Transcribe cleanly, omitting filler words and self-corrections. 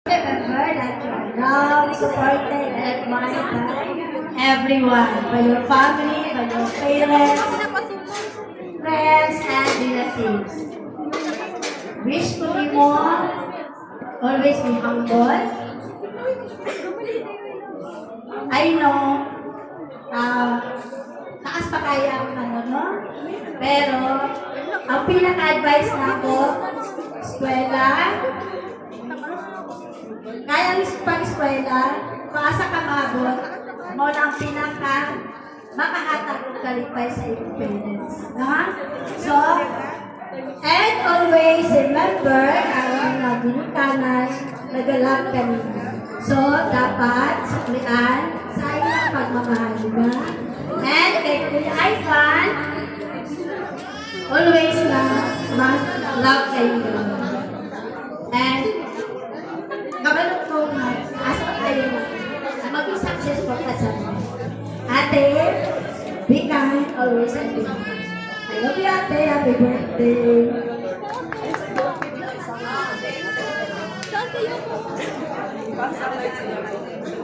Remember that you are loved, supported, and admired by everyone, by your family, by your parents, friends, and relatives. Wish to be more, always be humble. I know, taas pa kaya ang ano, no? Pero, ang pinaka-advice na ako, eskwela, kaya pag-eskwela, paasa ka maabot, mo na ang pinaka makahatag ng kalipay sa iyong parents. No? So, and always remember, ang binikanan, nagalag kanina. So, dapat suklian sa iyong pagmamahal, diba? And kay Kuya Ivan, always na mag-love kayo. And kabalot ko nga, asa kayo maging successful ka sa mga. Ate, be kind, always and be kind. I love you, ate. Happy birthday.